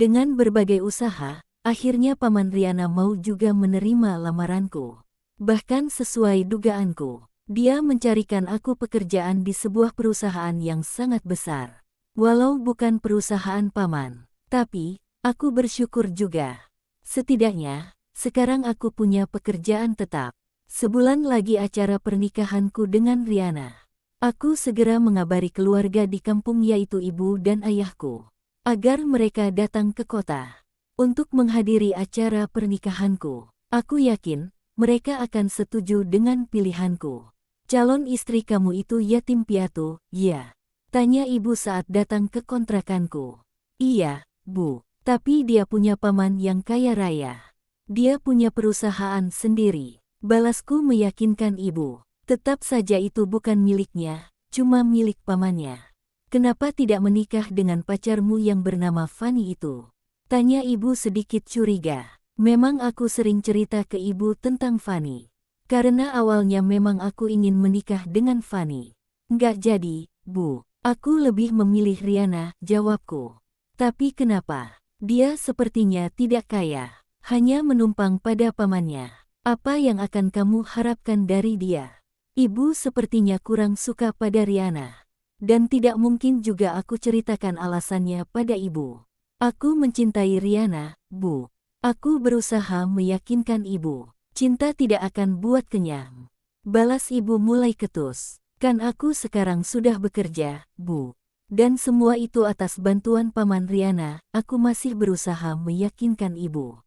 Dengan berbagai usaha, akhirnya Paman Riana mau juga menerima lamaranku. Bahkan sesuai dugaanku, dia mencarikan aku pekerjaan di sebuah perusahaan yang sangat besar. Walau bukan perusahaan Paman, tapi aku bersyukur juga. Setidaknya, sekarang aku punya pekerjaan tetap. Sebulan lagi acara pernikahanku dengan Riana. Aku segera mengabari keluarga di kampung yaitu ibu dan ayahku, agar mereka datang ke kota untuk menghadiri acara pernikahanku. Aku yakin mereka akan setuju dengan pilihanku. Calon istri kamu itu yatim piatu, ya? Tanya ibu saat datang ke kontrakanku. Iya, Bu. Tapi dia punya paman yang kaya raya. Dia punya perusahaan sendiri. Balasku meyakinkan ibu. Tetap saja itu bukan miliknya, cuma milik pamannya. Kenapa tidak menikah dengan pacarmu yang bernama Fanny itu? Tanya ibu sedikit curiga. Memang aku sering cerita ke ibu tentang Fanny. Karena awalnya memang aku ingin menikah dengan Fanny. Nggak jadi, Bu. Aku lebih memilih Riana, jawabku. Tapi kenapa? Dia sepertinya tidak kaya, hanya menumpang pada pamannya. Apa yang akan kamu harapkan dari dia? Ibu sepertinya kurang suka pada Riana. Dan tidak mungkin juga aku ceritakan alasannya pada ibu. Aku mencintai Riana, Bu. Aku berusaha meyakinkan ibu. Cinta tidak akan buat kenyang. Balas ibu mulai ketus. Kan aku sekarang sudah bekerja, Bu. Dan semua itu atas bantuan Paman Riana, aku masih berusaha meyakinkan ibu.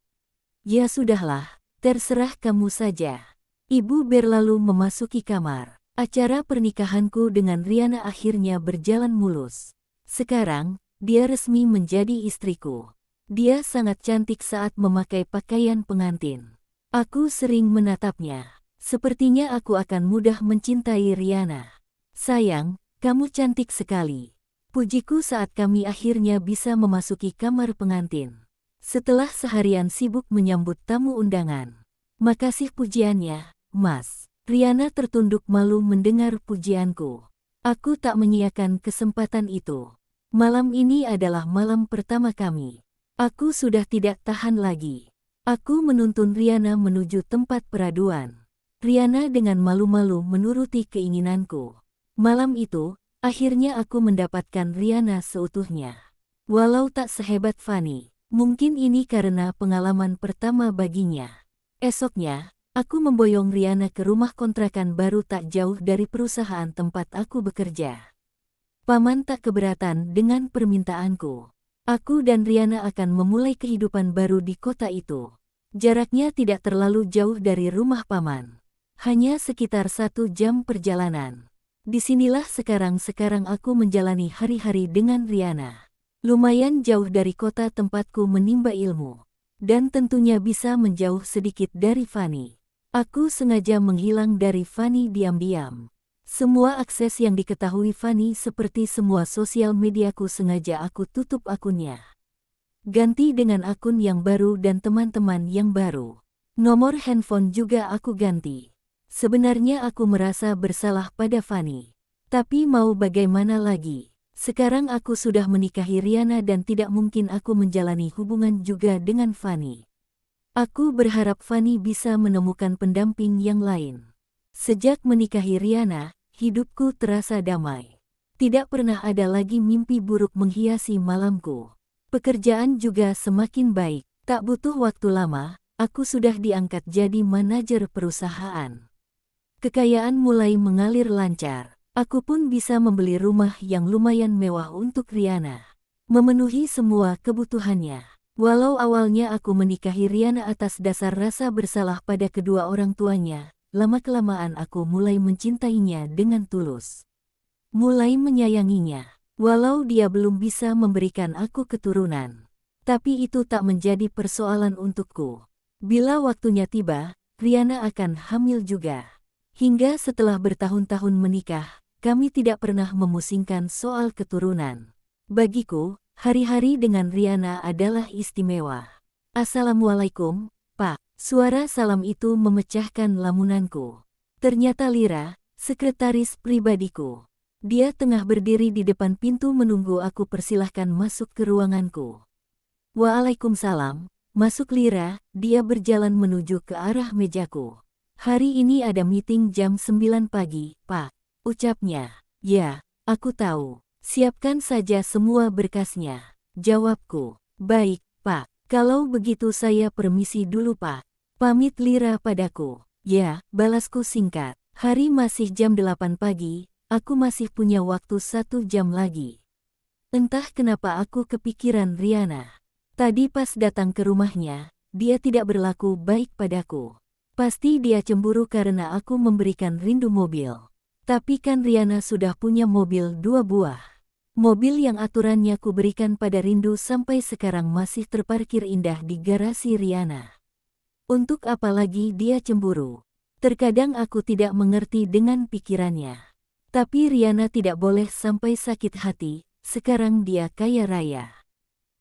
Ya sudahlah, terserah kamu saja. Ibu berlalu memasuki kamar. Acara pernikahanku dengan Riana akhirnya berjalan mulus. Sekarang, dia resmi menjadi istriku. Dia sangat cantik saat memakai pakaian pengantin. Aku sering menatapnya. Sepertinya aku akan mudah mencintai Riana. Sayang, kamu cantik sekali. Pujiku saat kami akhirnya bisa memasuki kamar pengantin. Setelah seharian sibuk menyambut tamu undangan. Makasih pujiannya, Mas. Riana tertunduk malu mendengar pujianku. Aku tak menyiakan kesempatan itu. Malam ini adalah malam pertama kami. Aku sudah tidak tahan lagi. Aku menuntun Riana menuju tempat peraduan. Riana dengan malu-malu menuruti keinginanku. Malam itu, akhirnya aku mendapatkan Riana seutuhnya. Walau tak sehebat Fanny. Mungkin ini karena pengalaman pertama baginya. Esoknya, aku memboyong Riana ke rumah kontrakan baru tak jauh dari perusahaan tempat aku bekerja. Paman tak keberatan dengan permintaanku. Aku dan Riana akan memulai kehidupan baru di kota itu. Jaraknya tidak terlalu jauh dari rumah Paman. Hanya sekitar 1 jam perjalanan. Disinilah sekarang aku menjalani hari-hari dengan Riana. Lumayan jauh dari kota tempatku menimba ilmu. Dan tentunya bisa menjauh sedikit dari Fanny. Aku sengaja menghilang dari Fanny diam-diam. Semua akses yang diketahui Fanny seperti semua sosial mediaku sengaja aku tutup akunnya. Ganti dengan akun yang baru dan teman-teman yang baru. Nomor handphone juga aku ganti. Sebenarnya aku merasa bersalah pada Fanny. Tapi mau bagaimana lagi? Sekarang aku sudah menikahi Riana dan tidak mungkin aku menjalani hubungan juga dengan Fanny. Aku berharap Fanny bisa menemukan pendamping yang lain. Sejak menikahi Riana, hidupku terasa damai. Tidak pernah ada lagi mimpi buruk menghiasi malamku. Pekerjaan juga semakin baik. Tak butuh waktu lama, aku sudah diangkat jadi manajer perusahaan. Kekayaan mulai mengalir lancar. Aku pun bisa membeli rumah yang lumayan mewah untuk Riana. Memenuhi semua kebutuhannya. Walau awalnya aku menikahi Riana atas dasar rasa bersalah pada kedua orang tuanya, lama-kelamaan aku mulai mencintainya dengan tulus. Mulai menyayanginya. Walau dia belum bisa memberikan aku keturunan. Tapi itu tak menjadi persoalan untukku. Bila waktunya tiba, Riana akan hamil juga. Hingga setelah bertahun-tahun menikah, kami tidak pernah memusingkan soal keturunan. Bagiku, hari-hari dengan Riana adalah istimewa. Assalamualaikum, Pak. Suara salam itu memecahkan lamunanku. Ternyata Lira, sekretaris pribadiku. Dia tengah berdiri di depan pintu menunggu aku persilahkan masuk ke ruanganku. Waalaikumsalam. Masuk Lira, dia berjalan menuju ke arah mejaku. Hari ini ada meeting jam 9 pagi, Pak. Ucapnya. Ya, aku tahu. Siapkan saja semua berkasnya. Jawabku. Baik, Pak. Kalau begitu saya permisi dulu, Pak. Pamit Lira padaku. Ya, balasku singkat. Hari masih jam 8 pagi, aku masih punya waktu 1 jam lagi. Entah kenapa aku kepikiran Riana. Tadi pas datang ke rumahnya, dia tidak berlaku baik padaku. Pasti dia cemburu karena aku memberikan Rindu mobil. Tapi kan Riana sudah punya mobil 2 buah. Mobil yang aturannya ku berikan pada Rindu sampai sekarang masih terparkir indah di garasi Riana. Untuk apa lagi dia cemburu? Terkadang aku tidak mengerti dengan pikirannya. Tapi Riana tidak boleh sampai sakit hati, sekarang dia kaya raya.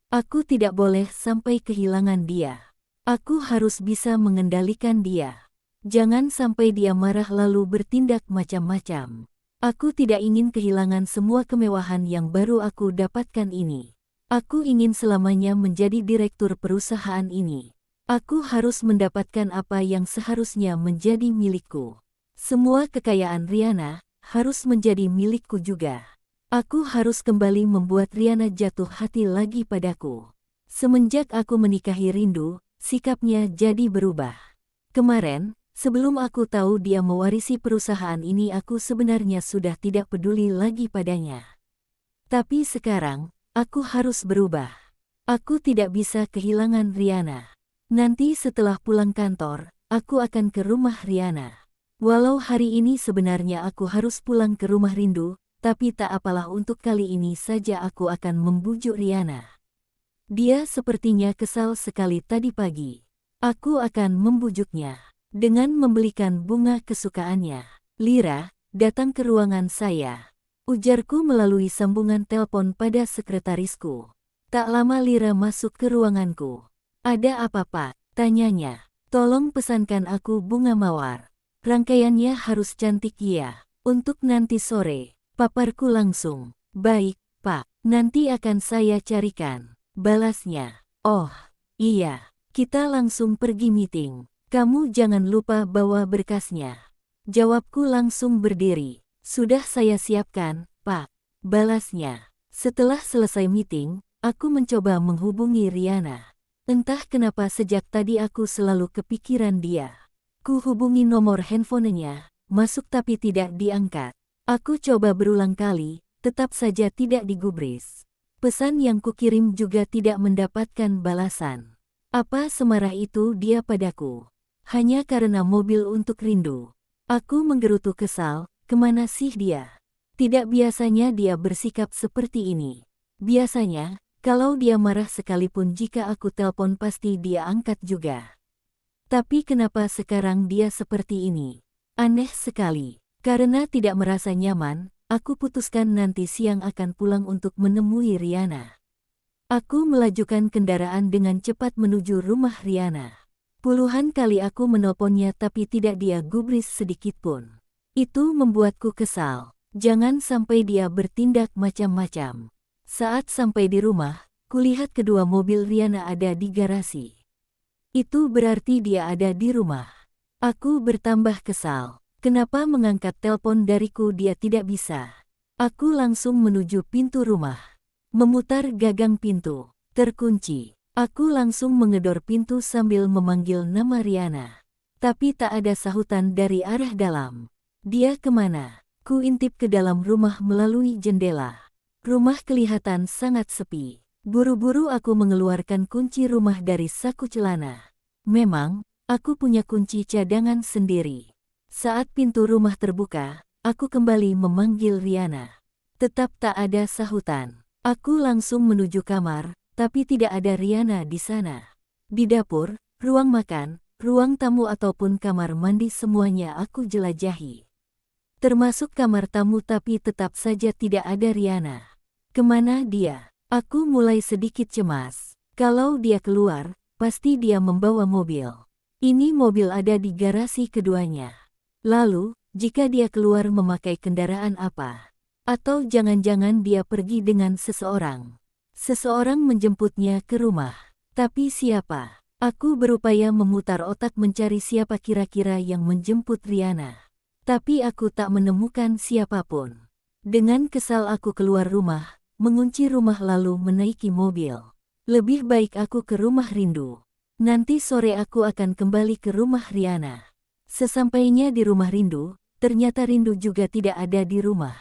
Aku tidak boleh sampai kehilangan dia. Aku harus bisa mengendalikan dia. Jangan sampai dia marah lalu bertindak macam-macam. Aku tidak ingin kehilangan semua kemewahan yang baru aku dapatkan ini. Aku ingin selamanya menjadi direktur perusahaan ini. Aku harus mendapatkan apa yang seharusnya menjadi milikku. Semua kekayaan Riana harus menjadi milikku juga. Aku harus kembali membuat Riana jatuh hati lagi padaku. Semenjak aku menikahi Rindu, sikapnya jadi berubah. Kemarin, sebelum aku tahu dia mewarisi perusahaan ini, aku sebenarnya sudah tidak peduli lagi padanya. Tapi sekarang, aku harus berubah. Aku tidak bisa kehilangan Riana. Nanti setelah pulang kantor, aku akan ke rumah Riana. Walau hari ini sebenarnya aku harus pulang ke rumah Rindu, tapi tak apalah, untuk kali ini saja aku akan membujuk Riana. Dia sepertinya kesal sekali tadi pagi. Aku akan membujuknya dengan membelikan bunga kesukaannya. Lira, datang ke ruangan saya. Ujarku melalui sambungan telepon pada sekretarisku. Tak lama Lira masuk ke ruanganku. Ada apa, Pak? Tanyanya. Tolong pesankan aku bunga mawar. Rangkaiannya harus cantik ya. Untuk nanti sore. Paparku langsung. Baik, Pak. Nanti akan saya carikan. Balasnya. Oh, iya. Kita langsung pergi meeting. Kamu jangan lupa bawa berkasnya. Jawabku langsung berdiri. Sudah saya siapkan, Pak. Balasnya. Setelah selesai meeting, aku mencoba menghubungi Riana. Entah kenapa sejak tadi aku selalu kepikiran dia. Ku hubungi nomor handphonenya, masuk tapi tidak diangkat. Aku coba berulang kali, tetap saja tidak digubris. Pesan yang kukirim juga tidak mendapatkan balasan. Apa semarah itu dia padaku? Hanya karena mobil untuk Rindu. Aku menggerutu kesal, kemana sih dia? Tidak biasanya dia bersikap seperti ini. Biasanya, kalau dia marah sekalipun jika aku telepon pasti dia angkat juga. Tapi kenapa sekarang dia seperti ini? Aneh sekali. Karena tidak merasa nyaman, aku putuskan nanti siang akan pulang untuk menemui Riana. Aku melajukan kendaraan dengan cepat menuju rumah Riana. Puluhan kali aku menelponnya tapi tidak dia gubris sedikitpun. Itu membuatku kesal. Jangan sampai dia bertindak macam-macam. Saat sampai di rumah, kulihat kedua mobil Riana ada di garasi. Itu berarti dia ada di rumah. Aku bertambah kesal. Kenapa mengangkat telepon dariku dia tidak bisa? Aku langsung menuju pintu rumah. Memutar gagang pintu. Terkunci. Aku langsung mengedor pintu sambil memanggil nama Riana. Tapi tak ada sahutan dari arah dalam. Dia kemana? Ku intip ke dalam rumah melalui jendela. Rumah kelihatan sangat sepi. Buru-buru aku mengeluarkan kunci rumah dari saku celana. Memang, aku punya kunci cadangan sendiri. Saat pintu rumah terbuka, aku kembali memanggil Riana. Tetap tak ada sahutan. Aku langsung menuju kamar, tapi tidak ada Riana di sana. Di dapur, ruang makan, ruang tamu ataupun kamar mandi semuanya aku jelajahi. Termasuk kamar tamu tapi tetap saja tidak ada Riana. Kemana dia? Aku mulai sedikit cemas. Kalau dia keluar, pasti dia membawa mobil. Ini mobil ada di garasi keduanya. Lalu, jika dia keluar memakai kendaraan apa? Atau jangan-jangan dia pergi dengan seseorang? Seseorang menjemputnya ke rumah. Tapi siapa? Aku berupaya memutar otak mencari siapa kira-kira yang menjemput Riana. Tapi aku tak menemukan siapapun. Dengan kesal aku keluar rumah, mengunci rumah lalu menaiki mobil. Lebih baik aku ke rumah Rindu. Nanti sore aku akan kembali ke rumah Riana. Sesampainya di rumah Rindu, ternyata Rindu juga tidak ada di rumah.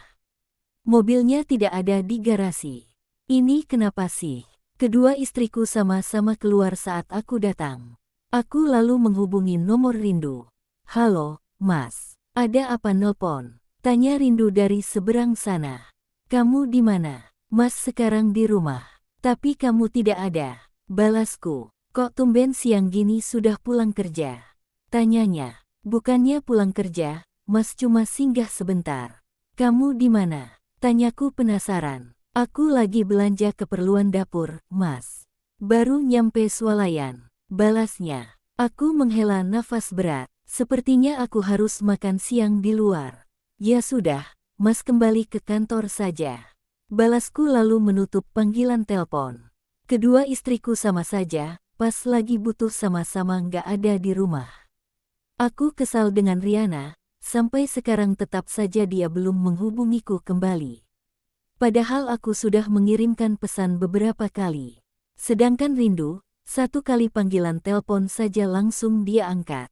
Mobilnya tidak ada di garasi. Ini kenapa sih? Kedua istriku sama-sama keluar saat aku datang. Aku lalu menghubungi nomor Rindu. Halo, Mas. Ada apa nelpon? Tanya Rindu dari seberang sana. Kamu di mana? Mas sekarang di rumah. Tapi kamu tidak ada. Balasku. Kok tumben siang gini sudah pulang kerja? Tanyanya. Bukannya pulang kerja, Mas cuma singgah sebentar. Kamu di mana? Tanyaku penasaran. Aku lagi belanja keperluan dapur, Mas. Baru nyampe swalayan. Balasnya. Aku menghela nafas berat. Sepertinya aku harus makan siang di luar. Ya sudah, Mas kembali ke kantor saja. Balasku lalu menutup panggilan telepon. Kedua istriku sama saja, pas lagi butuh sama-sama nggak ada di rumah. Aku kesal dengan Riana, sampai sekarang tetap saja dia belum menghubungiku kembali. Padahal aku sudah mengirimkan pesan beberapa kali. Sedangkan Rindu, satu kali panggilan telepon saja langsung dia angkat.